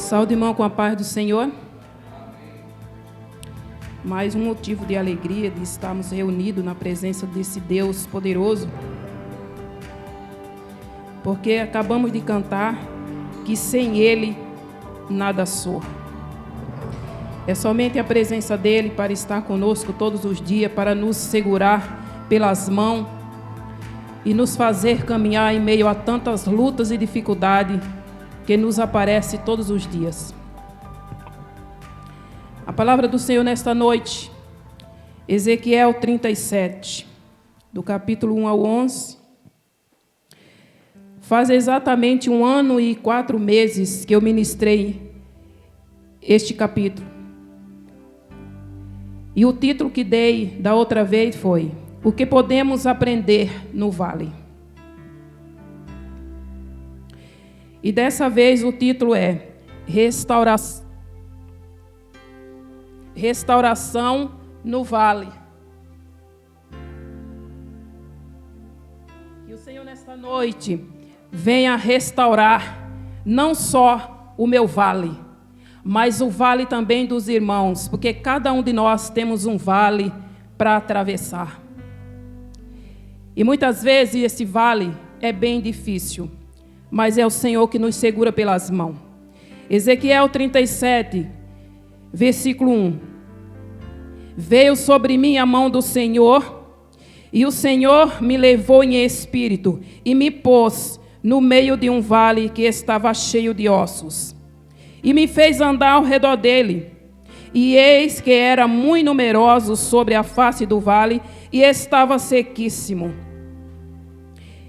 Saúde, irmão, com a paz do Senhor. Mais um motivo de alegria de estarmos reunidos na presença desse Deus poderoso. Porque acabamos de cantar que sem Ele nada sou. É somente a presença dEle para estar conosco todos os dias, para nos segurar pelas mãos e nos fazer caminhar em meio a tantas lutas e dificuldades que nos aparece todos os dias. A palavra do Senhor nesta noite, Ezequiel 37, do capítulo 1 ao 11, faz exatamente 1 ano e 4 meses que eu ministrei este capítulo. E o título que dei da outra vez foi: O que podemos aprender no vale? E dessa vez o título é Restauração no Vale. Que o Senhor nesta noite venha restaurar não só o meu vale, mas o vale também dos irmãos, porque cada um de nós temos um vale para atravessar. E muitas vezes esse vale é bem difícil, mas é o Senhor que nos segura pelas mãos. Ezequiel 37, versículo 1. Veio sobre mim a mão do Senhor, e o Senhor me levou em espírito e me pôs no meio de um vale que estava cheio de ossos. E me fez andar ao redor dele. E eis que era muito numeroso sobre a face do vale, e estava sequíssimo.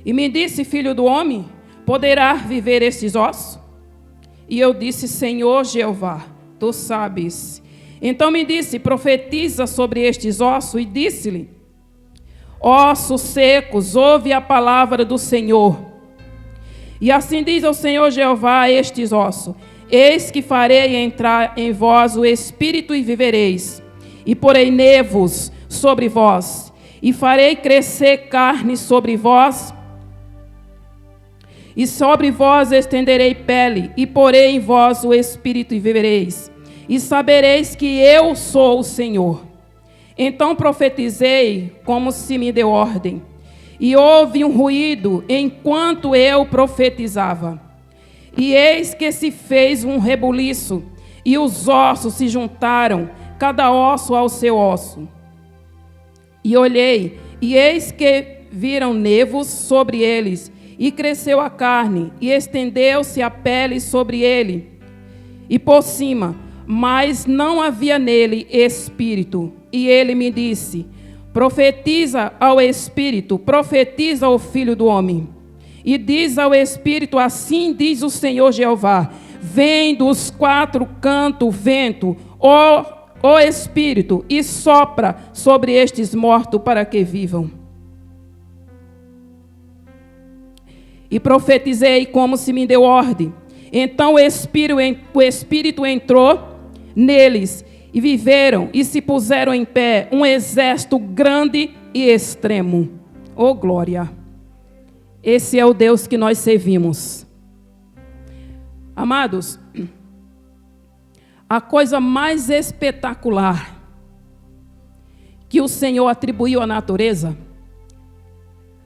E me disse: Filho do homem, poderá viver estes ossos? E eu disse: Senhor Jeová, tu sabes. Então me disse: profetiza sobre estes ossos. E disse-lhe: ossos secos, ouve a palavra do Senhor. E assim diz o Senhor Jeová a estes ossos: eis que farei entrar em vós o Espírito e vivereis, e porei nervos sobre vós, e farei crescer carne sobre vós, e sobre vós estenderei pele, e porei em vós o Espírito e vivereis, e sabereis que eu sou o Senhor. Então profetizei como se me deu ordem, e houve um ruído enquanto eu profetizava. E eis que se fez um rebuliço, e os ossos se juntaram, cada osso ao seu osso. E olhei, e eis que viram nervos sobre eles, e cresceu a carne, e estendeu-se a pele sobre ele, e por cima, mas não havia nele espírito. E ele me disse: profetiza ao Espírito, profetiza ao Filho do Homem. E diz ao Espírito: assim diz o Senhor Jeová: vem dos 4 cantos vento, ó Espírito, e sopra sobre estes mortos para que vivam. E profetizei como se me deu ordem. Então o Espírito entrou neles, e viveram, e se puseram em pé um exército grande e extremo. Oh, glória! Esse é o Deus que nós servimos. Amados, a coisa mais espetacular que o Senhor atribuiu à natureza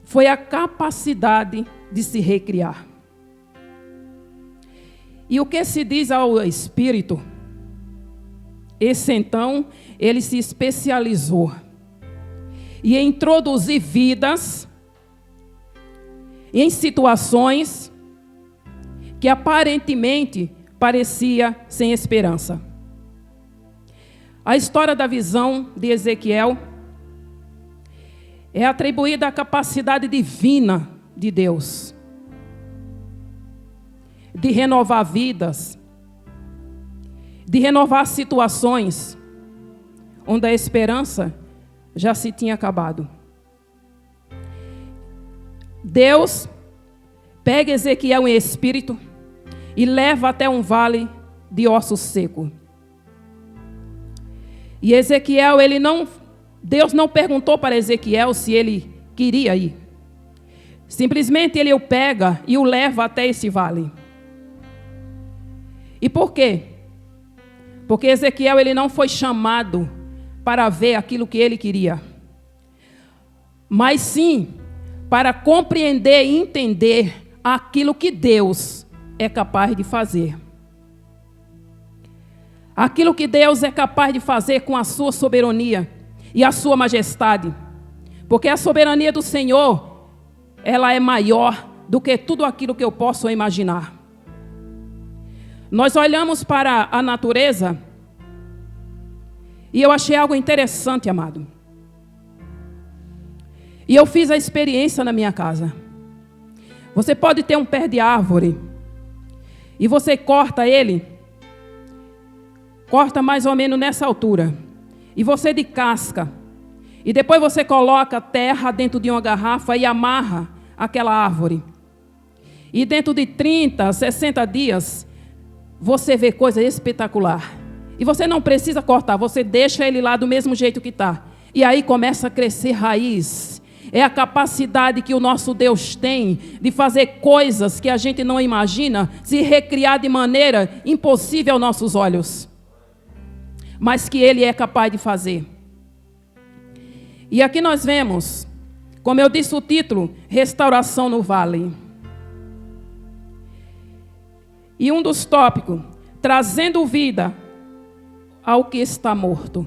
foi a capacidade de se recriar. E o que se diz ao Espírito? Esse então, ele se especializou e introduzir vidas em situações que aparentemente parecia sem esperança. A história da visão de Ezequiel é atribuída à capacidade divina de Deus de renovar vidas, de renovar situações onde a esperança já se tinha acabado. Deus pega Ezequiel em espírito e leva até um vale de ossos secos. E Ezequiel, Deus não perguntou para Ezequiel se ele queria ir. Simplesmente ele o pega e o leva até esse vale. E por quê? Porque Ezequiel ele não foi chamado para ver aquilo que ele queria, mas sim para compreender e entender aquilo que Deus é capaz de fazer. Aquilo que Deus é capaz de fazer com a sua soberania e a sua majestade. Porque a soberania do Senhor, ela é maior do que tudo aquilo que eu posso imaginar. Nós olhamos para a natureza e eu achei algo interessante, amado. E eu fiz a experiência na minha casa. Você pode ter um pé de árvore e você corta ele, corta mais ou menos nessa altura, e você descasca, e depois você coloca terra dentro de uma garrafa e amarra aquela árvore. E dentro de 30, 60 dias, você vê coisa espetacular. E você não precisa cortar, você deixa ele lá do mesmo jeito que está. E aí começa a crescer raiz. É a capacidade que o nosso Deus tem de fazer coisas que a gente não imagina, se recriar de maneira impossível aos nossos olhos, mas que Ele é capaz de fazer. E aqui nós vemos, como eu disse o título, Restauração no Vale. E um dos tópicos, trazendo vida ao que está morto.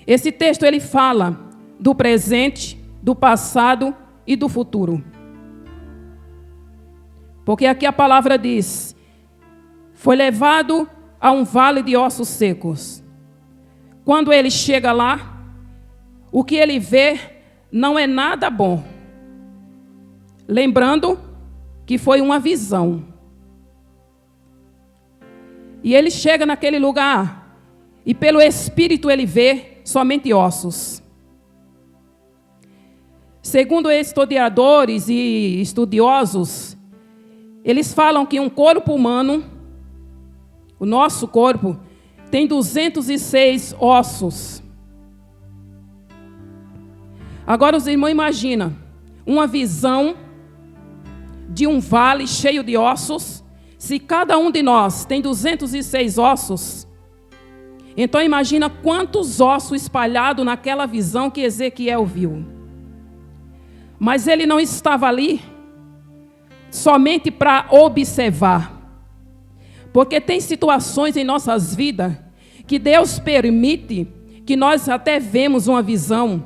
Esse texto ele fala do presente, do passado e do futuro. Porque aqui a palavra diz: foi levado a um vale de ossos secos. Quando ele chega lá, o que ele vê não é nada bom. Lembrando que foi uma visão. E ele chega naquele lugar e pelo Espírito ele vê somente ossos. Segundo historiadores e estudiosos, eles falam que um corpo humano, o nosso corpo, tem 206 ossos. Agora os irmãos imaginam uma visão de um vale cheio de ossos. Se cada um de nós tem 206 ossos, então imagina quantos ossos espalhados naquela visão que Ezequiel viu. Mas ele não estava ali somente para observar. Porque tem situações em nossas vidas que Deus permite que nós até vemos uma visão,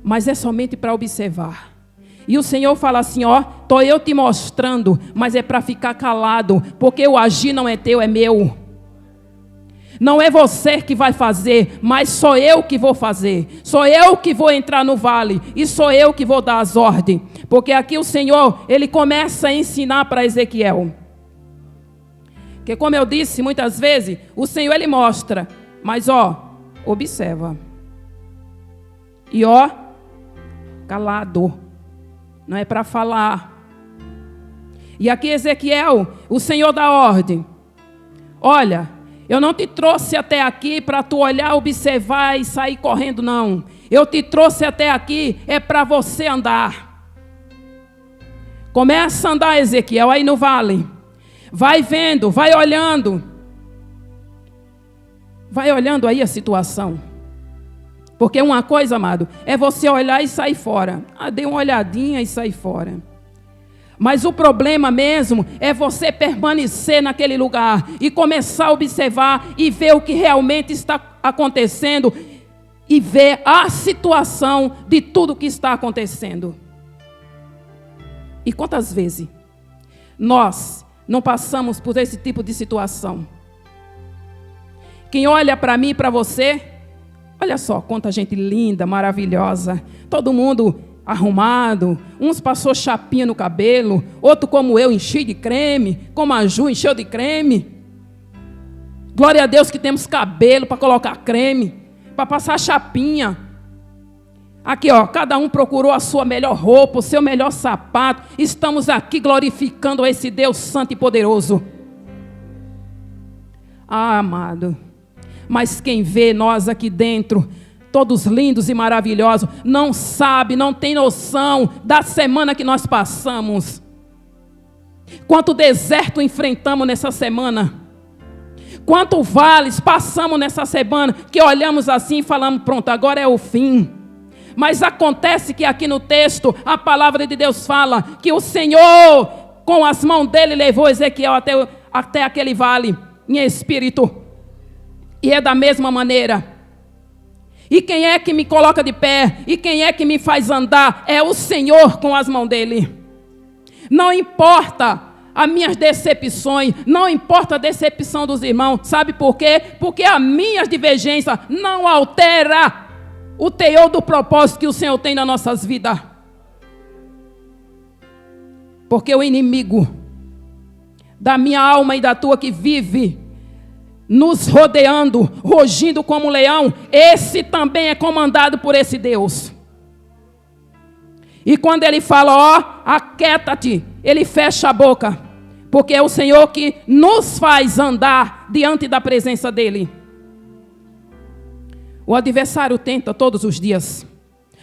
mas é somente para observar. E o Senhor fala assim, ó, estou eu te mostrando, mas é para ficar calado, porque o agir não é teu, é meu. Não é você que vai fazer, mas sou eu que vou fazer. Sou eu que vou entrar no vale e sou eu que vou dar as ordens. Porque aqui o Senhor, ele começa a ensinar para Ezequiel. Porque como eu disse muitas vezes, o Senhor ele mostra, mas ó, observa. E ó, calado. Não é para falar. E aqui Ezequiel, o Senhor dá ordem. Olha, eu não te trouxe até aqui para tu olhar, observar e sair correndo, não. Eu te trouxe até aqui é para você andar. Começa a andar, Ezequiel, aí no vale. Vai vendo, vai olhando. Vai olhando aí a situação. Porque uma coisa, amado, é você olhar e sair fora. Ah, dê uma olhadinha e sair fora. Mas o problema mesmo é você permanecer naquele lugar e começar a observar e ver o que realmente está acontecendo e ver a situação de tudo que está acontecendo. E quantas vezes nós não passamos por esse tipo de situação? Quem olha para mim e para você, olha só quanta gente linda, maravilhosa, todo mundo arrumado, uns passou chapinha no cabelo, outro como eu enchi de creme, como a Ju encheu de creme. Glória a Deus que temos cabelo para colocar creme, para passar chapinha. Aqui ó, cada um procurou a sua melhor roupa, o seu melhor sapato. Estamos aqui glorificando a esse Deus santo e poderoso. Ah, amado, mas quem vê nós aqui dentro, todos lindos e maravilhosos, não sabe, não tem noção da semana que nós passamos. Quanto deserto enfrentamos nessa semana. Quantos vales passamos nessa semana que olhamos assim e falamos, pronto, agora é o fim. Mas acontece que aqui no texto a palavra de Deus fala que o Senhor, com as mãos dele, levou Ezequiel até aquele vale em espírito. E é da mesma maneira. E quem é que me coloca de pé? E quem é que me faz andar? É o Senhor com as mãos dele. Não importa as minhas decepções, não importa a decepção dos irmãos. Sabe por quê? Porque as minhas divergências não alteram o teor do propósito que o Senhor tem nas nossas vidas. Porque o inimigo da minha alma e da tua que vive nos rodeando, rugindo como um leão, esse também é comandado por esse Deus. E quando ele fala, ó, aquieta-te, ele fecha a boca, porque é o Senhor que nos faz andar diante da presença dele. O adversário tenta todos os dias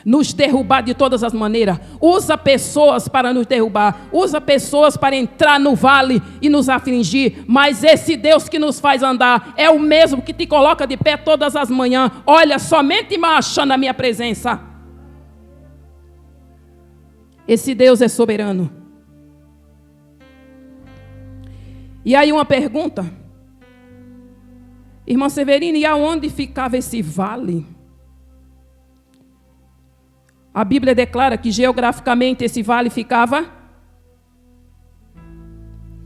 nos derrubar de todas as maneiras. Usa pessoas para nos derrubar. Usa pessoas para entrar no vale e nos afligir. Mas esse Deus que nos faz andar é o mesmo que te coloca de pé todas as manhãs. Olha, somente marcha na minha presença. Esse Deus é soberano. E aí uma pergunta. Irmã Severina, e aonde ficava esse vale? A Bíblia declara que geograficamente esse vale ficava.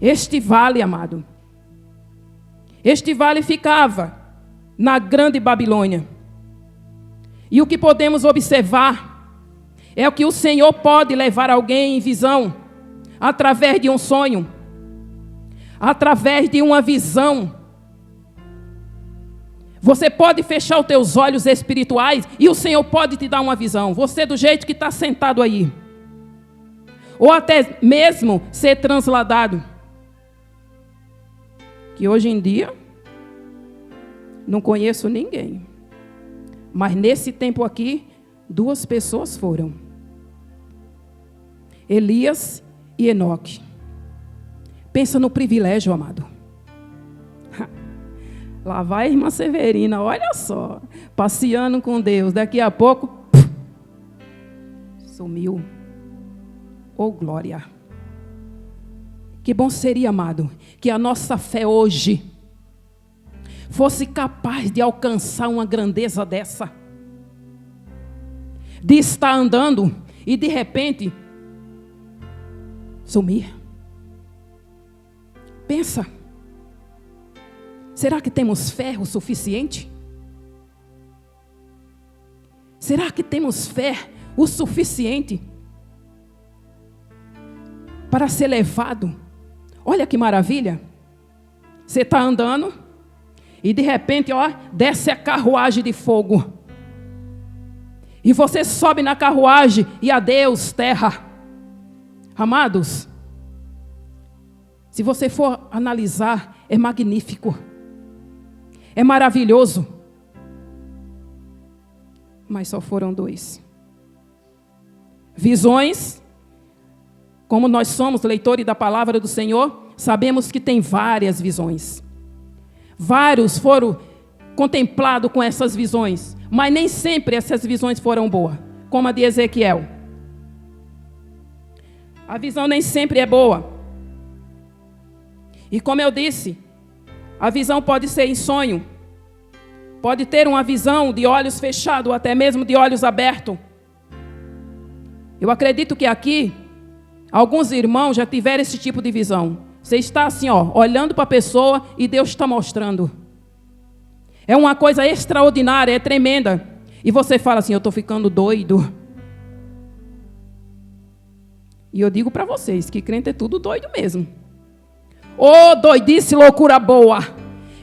Este vale, amado. Este vale ficava na Grande Babilônia. E o que podemos observar é o que o Senhor pode levar alguém em visão, através de um sonho, através de uma visão. Você pode fechar os teus olhos espirituais e o Senhor pode te dar uma visão. Você do jeito que está sentado aí. Ou até mesmo ser transladado. Que hoje em dia, não conheço ninguém. Mas nesse tempo aqui, 2 pessoas foram. Elias e Enoque. Pensa no privilégio, amado. Lá vai a irmã Severina, olha só, passeando com Deus. Daqui a pouco, sumiu. Oh, glória. Que bom seria, amado, que a nossa fé hoje fosse capaz de alcançar uma grandeza dessa. De estar andando e de repente sumir. Pensa. Será que temos fé o suficiente? Será que temos fé o suficiente para ser levado? Olha que maravilha. Você está andando e de repente, ó, desce a carruagem de fogo. E você sobe na carruagem e adeus, terra. Amados, se você for analisar, é magnífico. É maravilhoso. Mas só foram 2. Visões. Como nós somos leitores da palavra do Senhor, sabemos que tem várias visões. Vários foram contemplados com essas visões. Mas nem sempre essas visões foram boas. Como a de Ezequiel. A visão nem sempre é boa. E como eu disse, a visão pode ser em sonho. Pode ter uma visão de olhos fechados, ou até mesmo de olhos abertos. Eu acredito que aqui, alguns irmãos já tiveram esse tipo de visão. Você está assim, ó, olhando para a pessoa e Deus está mostrando. É uma coisa extraordinária, é tremenda. E você fala assim, eu estou ficando doido. E eu digo para vocês que crente é tudo doido mesmo. Ô, doidice, loucura boa.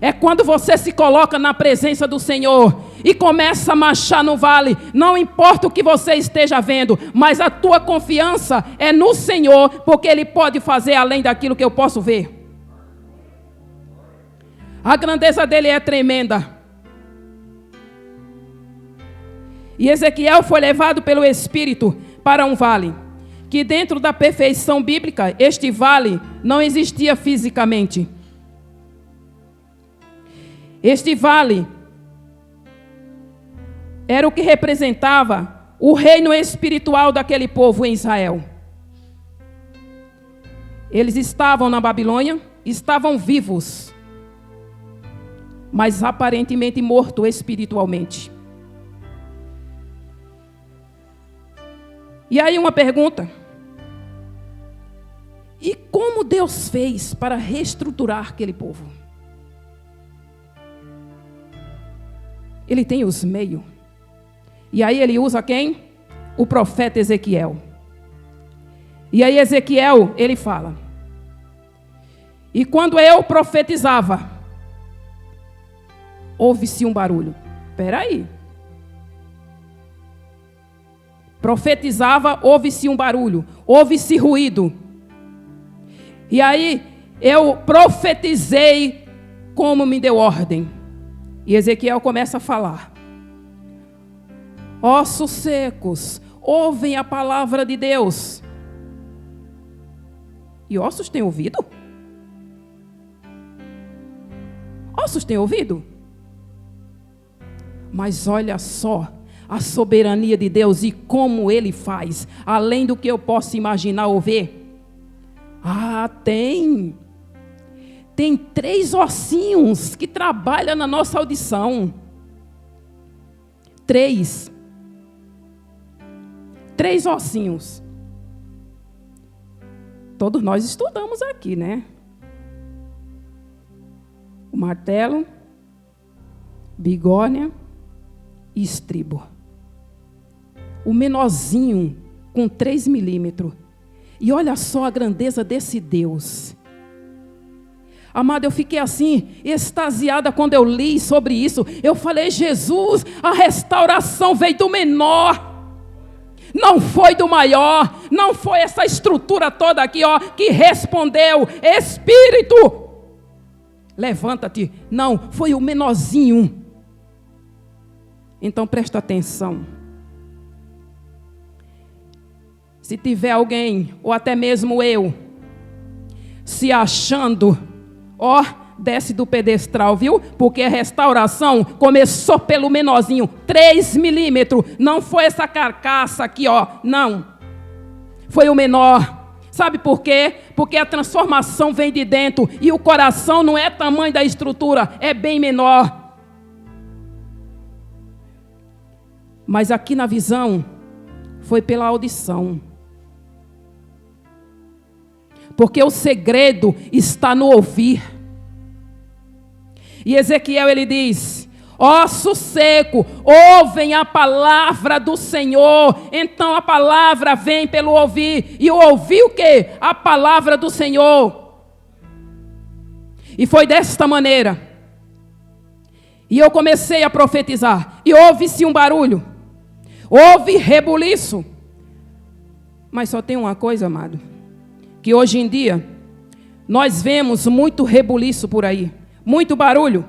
É quando você se coloca na presença do Senhor e começa a marchar no vale. Não importa o que você esteja vendo, mas a tua confiança é no Senhor, porque Ele pode fazer além daquilo que eu posso ver. A grandeza dele é tremenda. E Ezequiel foi levado pelo Espírito para um vale, que dentro da perfeição bíblica, este vale não existia fisicamente. Este vale era o que representava o reino espiritual daquele povo em Israel. Eles estavam na Babilônia, estavam vivos, mas aparentemente mortos espiritualmente. E aí uma pergunta: e como Deus fez para reestruturar aquele povo? Ele tem os meios. E aí ele usa quem? O profeta Ezequiel. E aí Ezequiel, ele fala: e quando eu profetizava, houve-se um barulho. Espera aí. Profetizava, houve-se um barulho, houve-se ruído. E aí eu profetizei como me deu ordem. E Ezequiel começa a falar: ossos secos, ouvem a palavra de Deus. E ossos têm ouvido? Ossos têm ouvido? Mas olha só a soberania de Deus e como Ele faz, além do que eu posso imaginar ou ver. Ah, tem 3 ossinhos que trabalham na nossa audição. 3 ossinhos. Todos nós estudamos aqui, né? O martelo, bigórnia e estribo. O menorzinho com 3 milímetros. E olha só a grandeza desse Deus. Amado, eu fiquei assim, extasiada quando eu li sobre isso. Eu falei: Jesus, a restauração veio do menor. Não foi do maior. Não foi essa estrutura toda aqui, ó, que respondeu: Espírito, levanta-te. Não, foi o menorzinho. Então presta atenção. Se tiver alguém, ou até mesmo eu, se achando, ó, desce do pedestral, viu? Porque a restauração começou pelo menorzinho, 3 milímetros. Não foi essa carcaça aqui, ó, não. Foi o menor. Sabe por quê? Porque a transformação vem de dentro e o coração não é tamanho da estrutura, é bem menor. Mas aqui na visão, foi pela audição. Porque o segredo está no ouvir. E Ezequiel, ele diz: osso seco, ouvem a palavra do Senhor. Então a palavra vem pelo ouvir. E o ouvir o quê? A palavra do Senhor. E foi desta maneira. E eu comecei a profetizar. E houve-se um barulho. Houve rebuliço. Mas só tem uma coisa, amado, que hoje em dia nós vemos muito rebuliço por aí, muito barulho.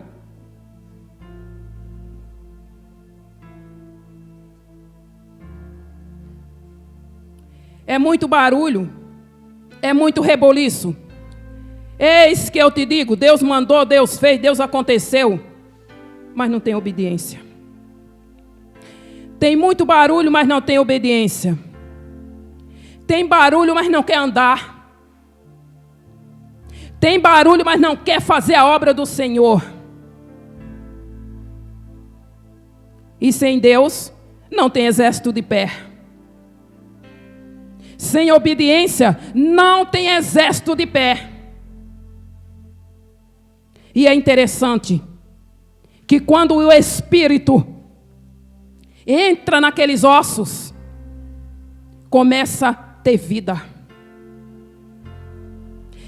É muito barulho, é muito rebuliço. Eis que eu te digo, Deus mandou, Deus fez, Deus aconteceu, mas não tem obediência. Tem muito barulho, mas não tem obediência. Tem barulho, mas não quer andar. Tem barulho, mas não quer fazer a obra do Senhor. E sem Deus, não tem exército de pé. Sem obediência, não tem exército de pé. E é interessante que quando o Espírito entra naqueles ossos, começa a ter vida.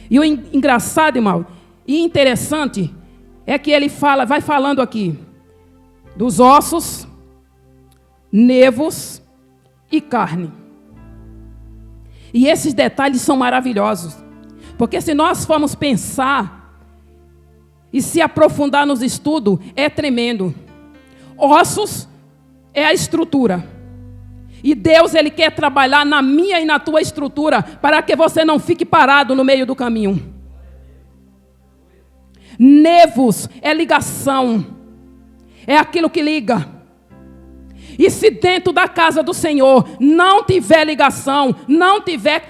E o engraçado, irmão, e interessante, é que ele fala, vai falando aqui, dos ossos, nervos e carne. E esses detalhes são maravilhosos. Porque se nós formos pensar e se aprofundar nos estudos, é tremendo. Ossos é a estrutura. E Deus, Ele quer trabalhar na minha e na tua estrutura, para que você não fique parado no meio do caminho. Nervos é ligação, é aquilo que liga. E se dentro da casa do Senhor não tiver ligação, não tiver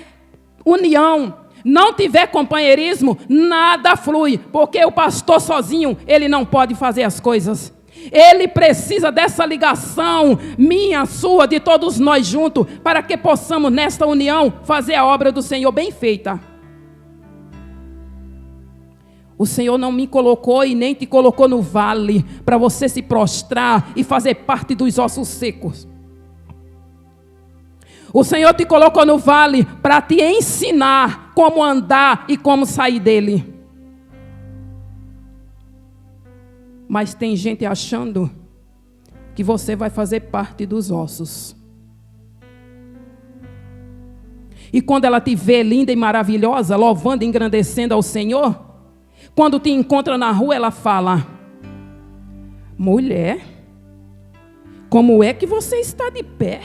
união, não tiver companheirismo, nada flui, porque o pastor sozinho, ele não pode fazer as coisas. Ele precisa dessa ligação, minha, sua, de todos nós juntos, para que possamos nesta união fazer a obra do Senhor bem feita. O Senhor não me colocou e nem te colocou no vale para você se prostrar e fazer parte dos ossos secos. O Senhor te colocou no vale para te ensinar como andar e como sair dele. Mas tem gente achando que você vai fazer parte dos ossos. E quando ela te vê linda e maravilhosa, louvando e engrandecendo ao Senhor, quando te encontra na rua, ela fala: mulher, como é que você está de pé?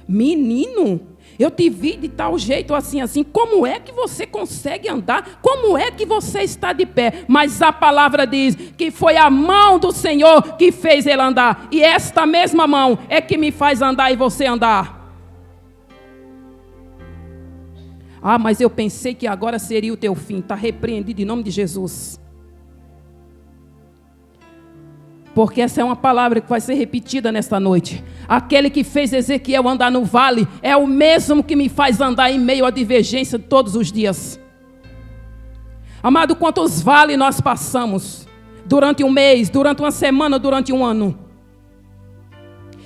Menino, eu te vi de tal jeito assim, como é que você consegue andar? Como é que você está de pé? Mas a palavra diz que foi a mão do Senhor que fez ele andar. E esta mesma mão é que me faz andar e você andar. Ah, mas eu pensei que agora seria o teu fim. Está repreendido em nome de Jesus. Porque essa é uma palavra que vai ser repetida nesta noite. Aquele que fez Ezequiel andar no vale é o mesmo que me faz andar em meio à divergência todos os dias. Amado, quantos vales nós passamos durante um mês, durante uma semana, durante um ano.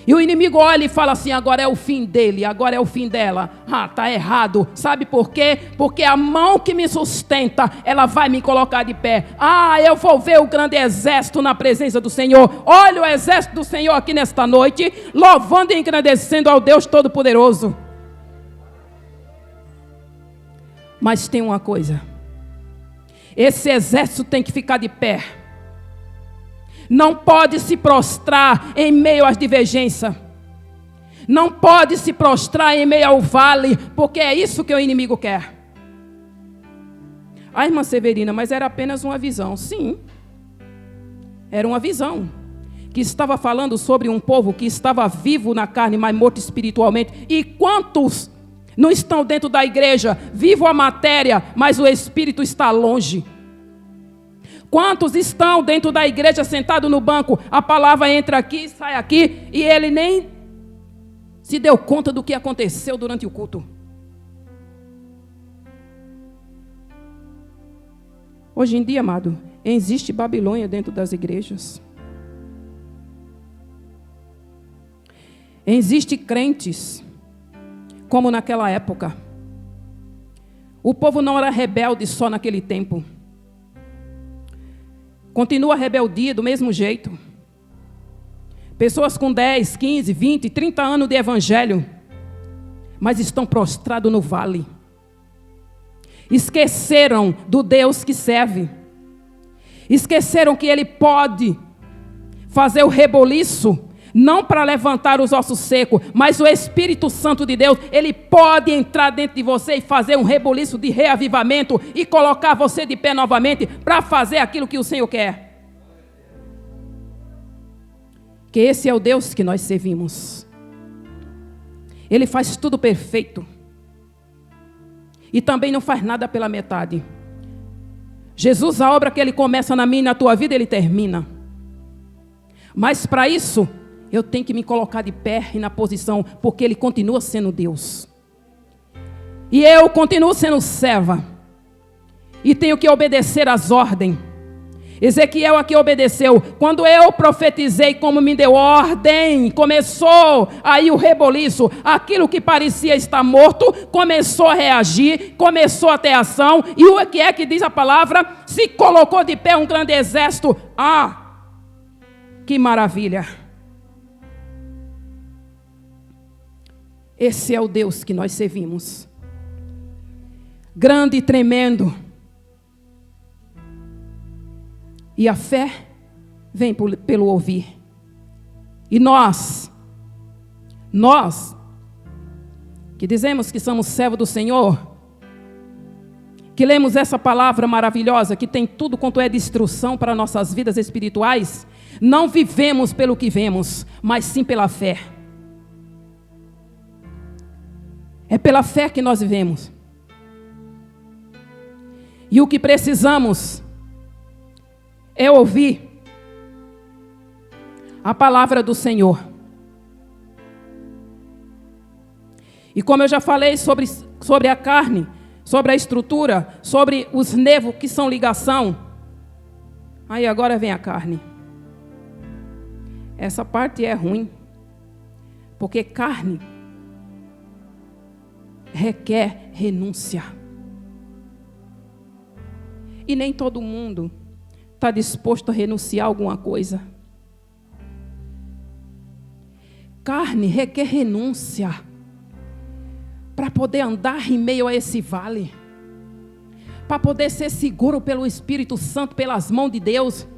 E o inimigo olha e fala assim: agora é o fim dele, agora é o fim dela. Ah, está errado. Sabe por quê? Porque a mão que me sustenta, ela vai me colocar de pé. Ah, eu vou ver o grande exército na presença do Senhor. Olha o exército do Senhor aqui nesta noite, louvando e engrandecendo ao Deus Todo-Poderoso. Mas tem uma coisa: esse exército tem que ficar de pé. Não pode se prostrar em meio às divergências. Não pode se prostrar em meio ao vale, porque é isso que o inimigo quer. Ah, irmã Severina, mas era apenas uma visão. Sim, era uma visão que estava falando sobre um povo que estava vivo na carne, mas morto espiritualmente. E quantos não estão dentro da igreja, vivo a matéria, mas o espírito está longe? Quantos estão dentro da igreja sentado no banco, a palavra entra aqui, sai aqui, e ele nem se deu conta do que aconteceu durante o culto? Hoje em dia, amado, existe Babilônia dentro das igrejas. Existem crentes, como naquela época. O povo não era rebelde só naquele tempo. Continua a rebeldia do mesmo jeito. Pessoas com 10, 15, 20, 30 anos de evangelho, mas estão prostrados no vale. Esqueceram do Deus que serve. Esqueceram que Ele pode fazer o reboliço, não para levantar os ossos secos, mas o Espírito Santo de Deus, Ele pode entrar dentro de você e fazer um reboliço de reavivamento e colocar você de pé novamente para fazer aquilo que o Senhor quer. Que esse é o Deus que nós servimos. Ele faz tudo perfeito. E também não faz nada pela metade. Jesus, a obra que Ele começa na minha e na tua vida, Ele termina. Mas para isso, eu tenho que me colocar de pé e na posição, porque Ele continua sendo Deus. E eu continuo sendo serva. E tenho que obedecer às ordens. Ezequiel aqui obedeceu. Quando eu profetizei como me deu ordem, começou aí o reboliço. Aquilo que parecia estar morto, começou a reagir, começou a ter ação. E o que é que diz a palavra? Se colocou de pé um grande exército. Ah, que maravilha! Esse é o Deus que nós servimos. Grande e tremendo. E a fé vem pelo ouvir. E nós Nós, que dizemos que somos servos do Senhor, que lemos essa palavra maravilhosa, que tem tudo quanto é de instrução para nossas vidas espirituais, não vivemos pelo que vemos, mas sim pela fé. É pela fé que nós vivemos. E o que precisamos é ouvir a palavra do Senhor. E como eu já falei sobre a carne, sobre a estrutura, sobre os nervos que são ligação, aí agora vem a carne. Essa parte é ruim, porque carne requer renúncia. E nem todo mundo está disposto a renunciar a alguma coisa. Carne requer renúncia para poder andar em meio a esse vale, para poder ser seguro pelo Espírito Santo, pelas mãos de Deus,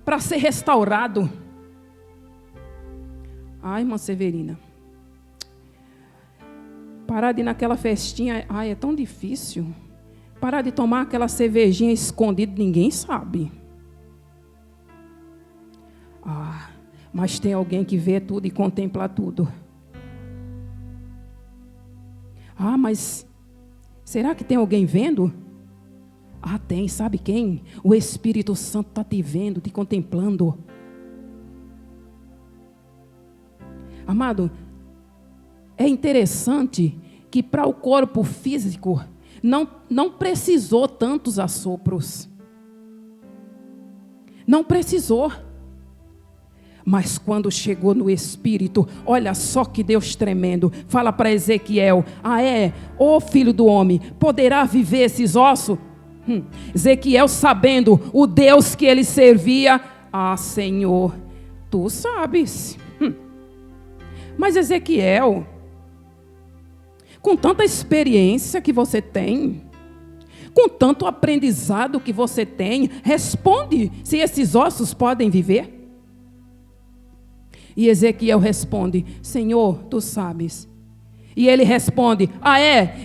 para ser restaurado. Ai, irmã Severina, parar de ir naquela festinha, ai, é tão difícil. Parar de tomar aquela cervejinha escondida, ninguém sabe. Mas tem alguém que vê tudo e contempla tudo. Mas será que tem alguém vendo? Tem, sabe quem? O Espírito Santo está te vendo, te contemplando. Amado, é interessante que para o corpo físico não precisou tantos assopros. Não precisou. Mas quando chegou no Espírito, olha só que Deus tremendo. Fala para Ezequiel: ô filho do homem, poderá viver esses ossos? Ezequiel, sabendo o Deus que ele servia, Senhor, tu sabes. Mas Ezequiel, com tanta experiência que você tem, com tanto aprendizado que você tem, responde se esses ossos podem viver. E Ezequiel responde: Senhor, tu sabes. E ele responde: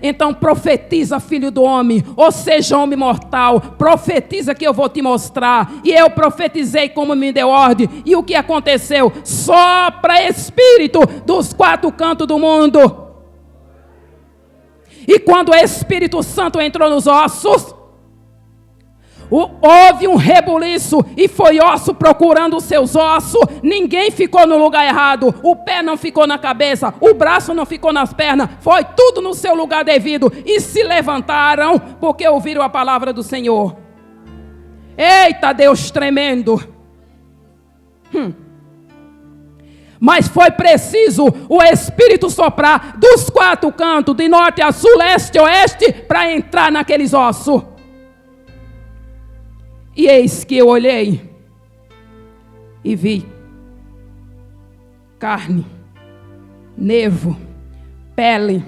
então profetiza, filho do homem, ou seja, homem mortal, profetiza que eu vou te mostrar. E eu profetizei como me deu ordem. E o que aconteceu? Sopra Espírito dos quatro cantos do mundo. E quando o Espírito Santo entrou nos ossos, houve um rebuliço e foi osso procurando os seus ossos. Ninguém ficou no lugar errado. O pé não ficou na cabeça, o braço não ficou nas pernas. Foi tudo no seu lugar devido. E se levantaram porque ouviram a palavra do Senhor. Eita, Deus tremendo. Mas foi preciso o Espírito soprar dos quatro cantos, de norte a sul, leste a oeste, para entrar naqueles ossos. E eis que eu olhei e vi carne, nervo, pele.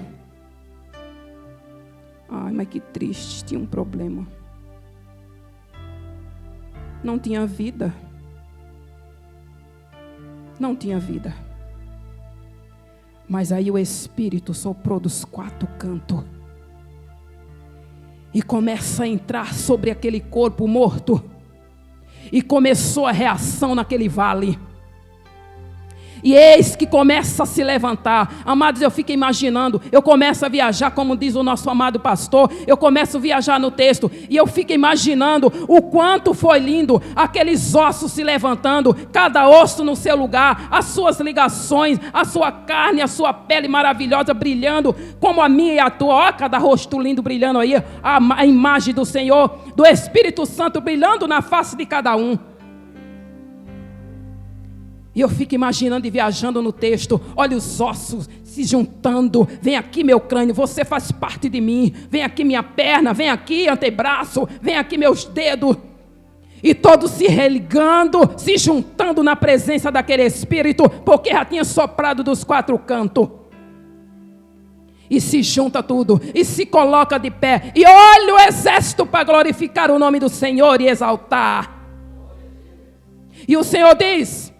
Mas que triste, tinha um problema. Não tinha vida. Não tinha vida. Mas aí o Espírito soprou dos quatro cantos. E começa a entrar sobre aquele corpo morto. E começou a reação naquele vale. E eis que começa a se levantar. Amados, eu fico imaginando, eu começo a viajar, como diz o nosso amado pastor, eu começo a viajar no texto, e eu fico imaginando o quanto foi lindo, aqueles ossos se levantando, cada osso no seu lugar, as suas ligações, a sua carne, a sua pele maravilhosa brilhando, como a minha e a tua, cada rosto lindo brilhando aí, a imagem do Senhor, do Espírito Santo brilhando na face de cada um. E eu fico imaginando e viajando no texto. Olha os ossos se juntando. Vem aqui meu crânio, você faz parte de mim. Vem aqui minha perna, vem aqui antebraço, vem aqui meus dedos. E todos se religando, se juntando na presença daquele Espírito, porque já tinha soprado dos quatro cantos. E se junta tudo, e se coloca de pé. E olha o exército para glorificar o nome do Senhor e exaltar. E o Senhor diz: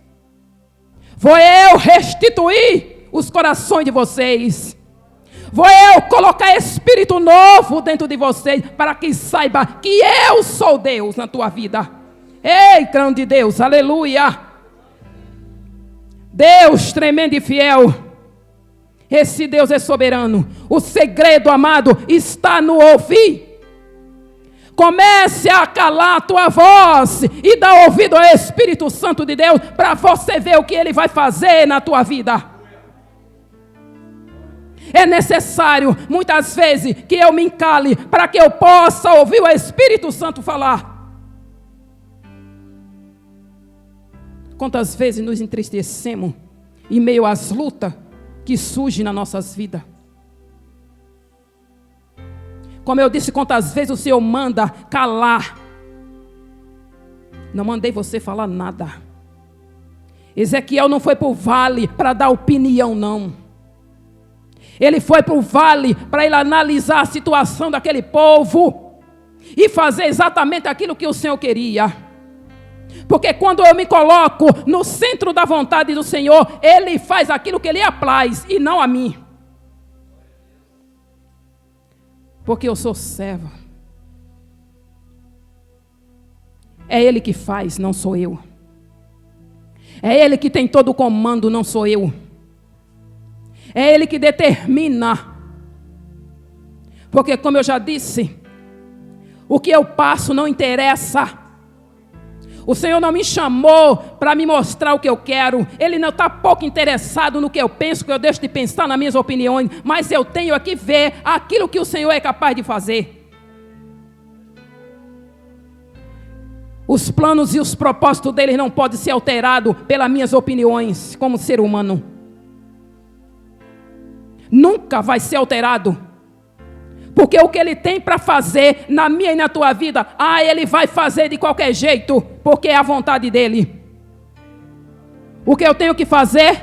vou eu restituir os corações de vocês. Vou eu colocar espírito novo dentro de vocês, para que saiba que eu sou Deus na tua vida. Ei, grande Deus, aleluia. Deus tremendo e fiel. Esse Deus é soberano. O segredo, amado, está no ouvir. Comece a calar a tua voz e dar ouvido ao Espírito Santo de Deus, para você ver o que Ele vai fazer na tua vida. É necessário, muitas vezes, que eu me encale, para que eu possa ouvir o Espírito Santo falar. Quantas vezes nos entristecemos em meio às lutas que surgem nas nossas vidas. Como eu disse, quantas vezes o Senhor manda calar. Não mandei você falar nada. Ezequiel não foi para o vale para dar opinião, não. Ele foi para o vale para ele analisar a situação daquele povo e fazer exatamente aquilo que o Senhor queria. Porque quando eu me coloco no centro da vontade do Senhor, Ele faz aquilo que Ele apraz e não a mim. Porque eu sou serva. É Ele que faz, não sou eu. É Ele que tem todo o comando, não sou eu. É Ele que determina. Porque, como eu já disse, o que eu passo não interessa. O Senhor não me chamou para me mostrar o que eu quero. Ele não está pouco interessado no que eu penso, que eu deixo de pensar nas minhas opiniões. Mas eu tenho aqui ver aquilo que o Senhor é capaz de fazer. Os planos e os propósitos dele não podem ser alterados pelas minhas opiniões como ser humano. Nunca vai ser alterado. Porque o que Ele tem para fazer na minha e na tua vida, Ele vai fazer de qualquer jeito, porque é a vontade dEle. O que eu tenho que fazer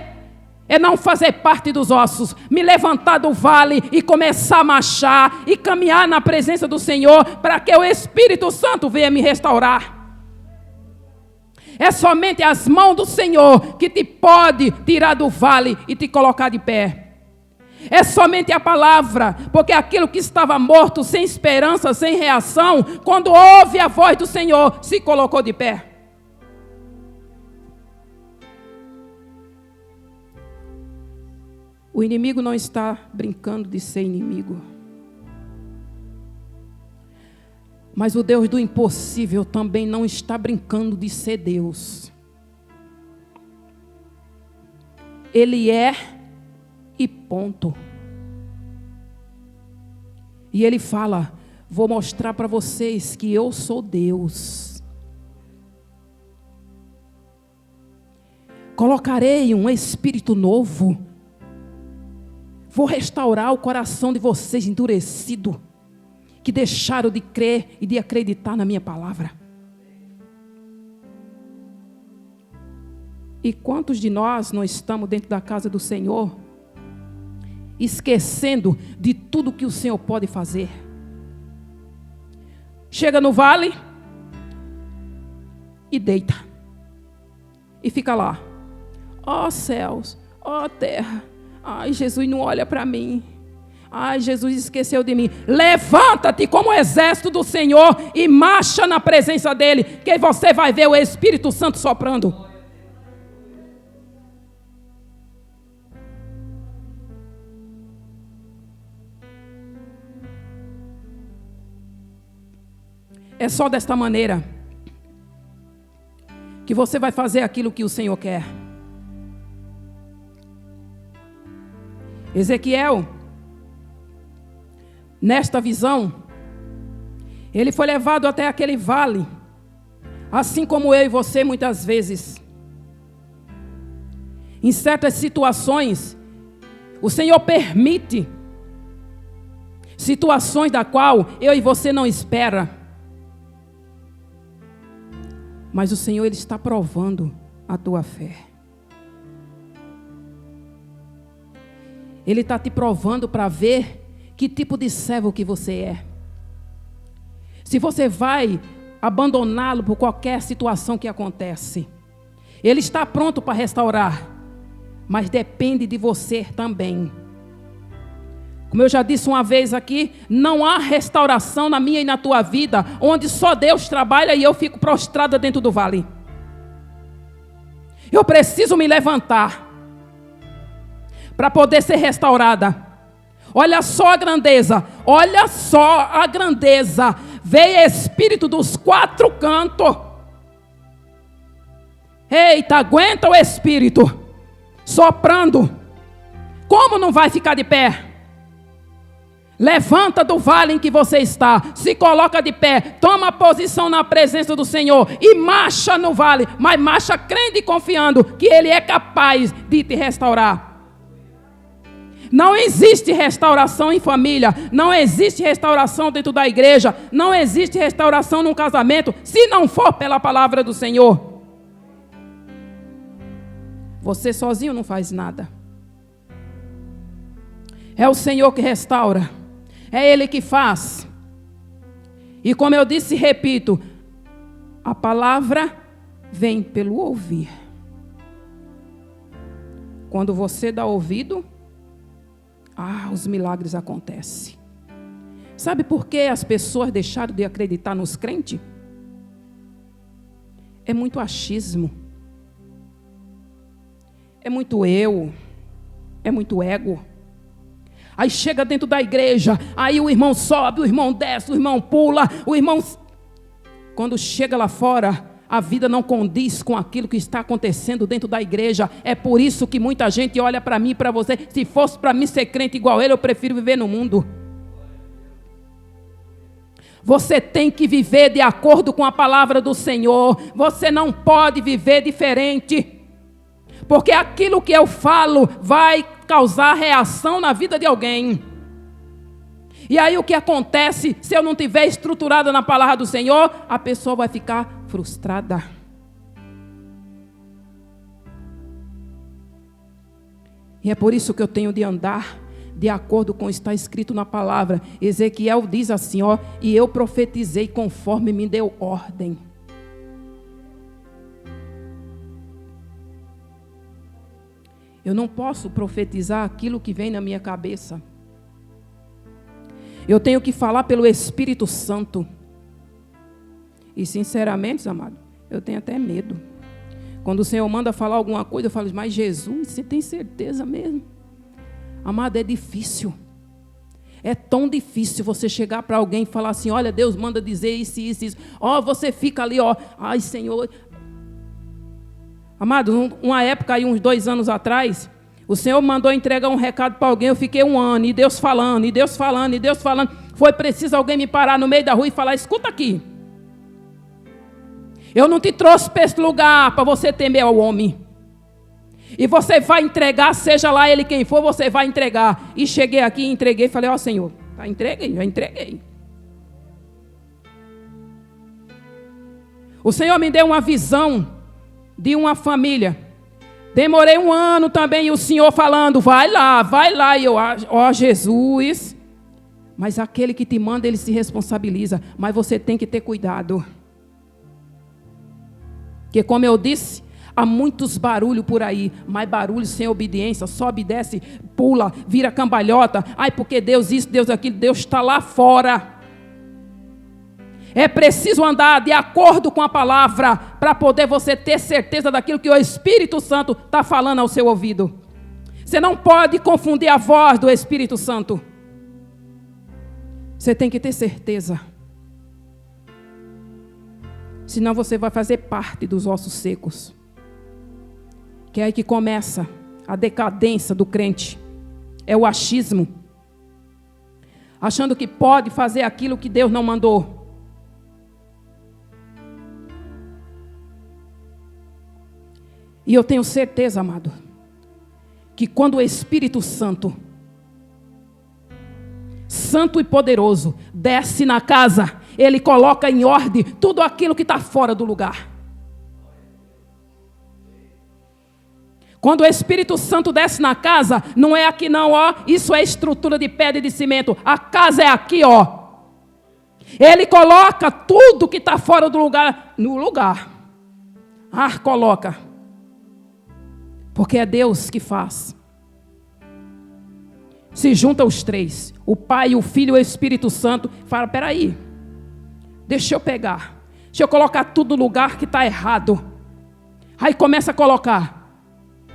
é não fazer parte dos ossos, me levantar do vale e começar a marchar e caminhar na presença do Senhor, para que o Espírito Santo venha me restaurar. É somente as mãos do Senhor que te pode tirar do vale e te colocar de pé. É somente a palavra, porque aquilo que estava morto, sem esperança, sem reação, quando ouve a voz do Senhor, se colocou de pé. O inimigo não está brincando de ser inimigo. Mas o Deus do impossível também não está brincando de ser Deus. Ele é e ponto. E Ele fala: vou mostrar para vocês que eu sou Deus. Colocarei um espírito novo. Vou restaurar o coração de vocês endurecido, que deixaram de crer e de acreditar na minha palavra. E quantos de nós não estamos dentro da casa do Senhor, esquecendo de tudo que o Senhor pode fazer? Chega no vale e deita. E fica lá. Ó céus, ó terra. Ai, Jesus não olha para mim. Ai, Jesus esqueceu de mim. Levanta-te como exército do Senhor e marcha na presença dEle, que você vai ver o Espírito Santo soprando. É só desta maneira que você vai fazer aquilo que o Senhor quer. Ezequiel, nesta visão, ele foi levado até aquele vale, assim como eu e você muitas vezes. Em certas situações, o Senhor permite situações da qual eu e você não espera. Mas o Senhor, Ele está provando a tua fé. Ele está te provando para ver que tipo de servo que você é. Se você vai abandoná-lo por qualquer situação que acontece, Ele está pronto para restaurar. mas depende de você também. Como eu já disse uma vez aqui, não há restauração na minha e na tua vida, onde só Deus trabalha e eu fico prostrada dentro do vale. Eu preciso me levantar para poder ser restaurada. Olha só a grandeza, olha só a grandeza. Veio espírito dos quatro cantos. Eita, aguenta o espírito soprando. Como não vai ficar de pé? Levanta do vale em que você está, se coloca de pé, toma posição na presença do Senhor e marcha no vale, mas marcha crendo e confiando que Ele é capaz de te restaurar. Não existe restauração em família, não existe restauração dentro da igreja, não existe restauração num casamento, se não for pela palavra do Senhor. Você sozinho não faz nada. É o Senhor que restaura. É Ele que faz. E como eu disse e repito, a palavra vem pelo ouvir. Quando você dá ouvido, os milagres acontecem. Sabe por que as pessoas deixaram de acreditar nos crentes? É muito achismo. É muito eu. É muito ego. Aí chega dentro da igreja, aí o irmão sobe, o irmão desce, o irmão pula, o irmão... Quando chega lá fora, a vida não condiz com aquilo que está acontecendo dentro da igreja. É por isso que muita gente olha para mim e para você. Se fosse para mim ser crente igual ele, eu prefiro viver no mundo. Você tem que viver de acordo com a palavra do Senhor. Você não pode viver diferente. Porque aquilo que eu falo vai causar reação na vida de alguém. E aí o que acontece, se eu não estiver estruturada na palavra do Senhor, a pessoa vai ficar frustrada. E é por isso que eu tenho de andar de acordo com o que está escrito na palavra. Ezequiel diz assim, e eu profetizei conforme me deu ordem. Eu não posso profetizar aquilo que vem na minha cabeça. Eu tenho que falar pelo Espírito Santo. E sinceramente, amado, eu tenho até medo. Quando o Senhor manda falar alguma coisa, eu falo, mas Jesus, você tem certeza mesmo? Amado, é difícil. É tão difícil você chegar para alguém e falar assim, olha, Deus manda dizer isso, isso, isso. Você fica ali, ai Senhor... Amado, uma época aí, uns 2 anos atrás, o Senhor mandou entregar um recado para alguém, eu fiquei 1 ano, e Deus falando, e Deus falando, e Deus falando. Foi preciso alguém me parar no meio da rua e falar, escuta aqui. Eu não te trouxe para esse lugar para você temer ao homem. E você vai entregar, seja lá ele quem for, você vai entregar. E cheguei aqui e entreguei, falei, Senhor, já entreguei. O Senhor me deu uma visão de uma família. Demorei 1 ano também, e o Senhor falando, vai lá, e eu, Jesus, mas aquele que te manda, ele se responsabiliza, mas você tem que ter cuidado, porque como eu disse, há muitos barulhos por aí, mas barulhos sem obediência, sobe, desce, pula, vira cambalhota, porque Deus isso, Deus aquilo, Deus está lá fora. É preciso andar de acordo com a palavra para poder você ter certeza daquilo que o Espírito Santo está falando ao seu ouvido. Você não pode confundir a voz do Espírito Santo. Você tem que ter certeza. Senão você vai fazer parte dos ossos secos. Que é aí que começa a decadência do crente. É o achismo. Achando que pode fazer aquilo que Deus não mandou. E eu tenho certeza, amado, que quando o Espírito Santo, santo e poderoso, desce na casa, ele coloca em ordem tudo aquilo que está fora do lugar. Quando o Espírito Santo desce na casa, não é aqui não, isso é estrutura de pedra e de cimento. A casa é aqui, Ele coloca tudo que está fora do lugar, no lugar. Coloca. Porque é Deus que faz. Se junta os três, o Pai, o Filho e o Espírito Santo. Fala, peraí, deixa eu pegar. Deixa eu colocar tudo no lugar que está errado. Aí começa a colocar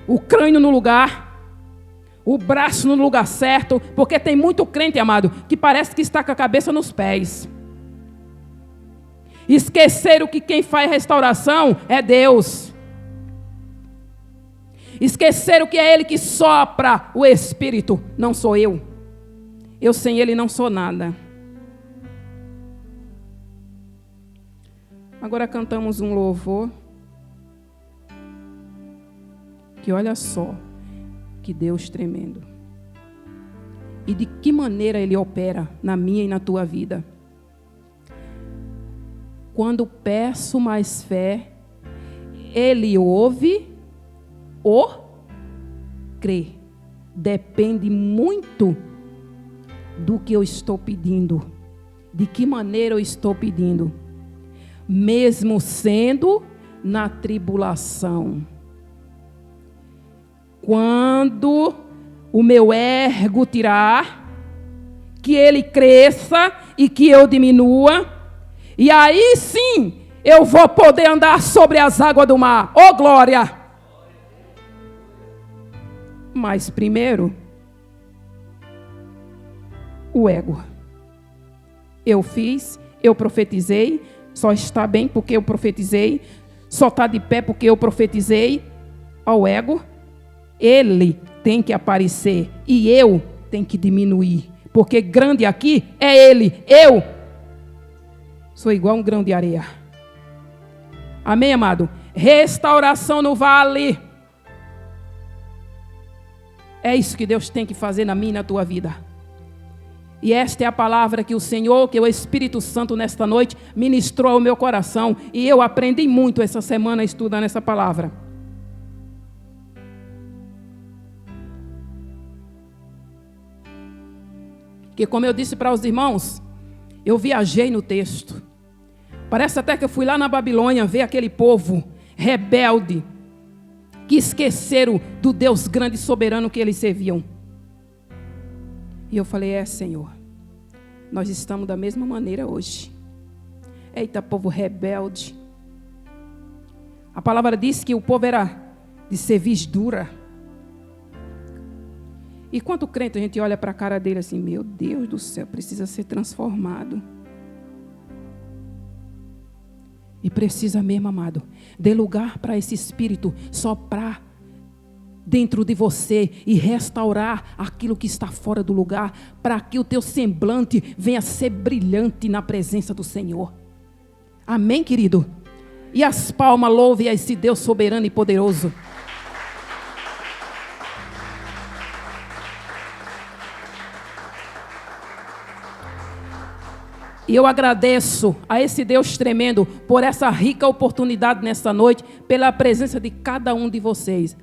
o crânio no lugar, o braço no lugar certo. Porque tem muito crente, amado, que parece que está com a cabeça nos pés. Esqueceram que quem faz restauração é Deus. Esqueceram que é Ele que sopra o Espírito, não sou eu. Eu sem Ele não sou nada. Agora cantamos um louvor. Que olha só, que Deus tremendo. E de que maneira Ele opera na minha e na tua vida. Quando peço mais fé, Ele ouve ou crê. Depende muito do que eu estou pedindo. De que maneira eu estou pedindo. Mesmo sendo na tribulação. Quando o meu ego tirar, que ele cresça e que eu diminua. E aí sim, eu vou poder andar sobre as águas do mar. Oh, glória! Mas primeiro, o ego. Eu fiz, eu profetizei, só está bem porque eu profetizei, só está de pé porque eu profetizei. Ao ego, ele tem que aparecer e eu tenho que diminuir, porque grande aqui é ele, eu sou igual um grão de areia. Amém, amado? Restauração no vale. É isso que Deus tem que fazer na minha e na tua vida. E esta é a palavra que o Senhor, que o Espírito Santo nesta noite ministrou ao meu coração. E eu aprendi muito essa semana estudando essa palavra. Que como eu disse para os irmãos, eu viajei no texto. Parece até que eu fui lá na Babilônia ver aquele povo rebelde, que esqueceram do Deus grande e soberano que eles serviam. E eu falei, Senhor, nós estamos da mesma maneira hoje. Eita, povo rebelde. A palavra diz que o povo era de cerviz dura. E quanto crente a gente olha para a cara dele assim, meu Deus do céu, precisa ser transformado. E precisa mesmo, amado, dê lugar para esse Espírito soprar dentro de você e restaurar aquilo que está fora do lugar, para que o teu semblante venha ser brilhante na presença do Senhor. Amém, querido? E as palmas louvem a esse Deus soberano e poderoso. E eu agradeço a esse Deus tremendo por essa rica oportunidade nessa noite, pela presença de cada um de vocês.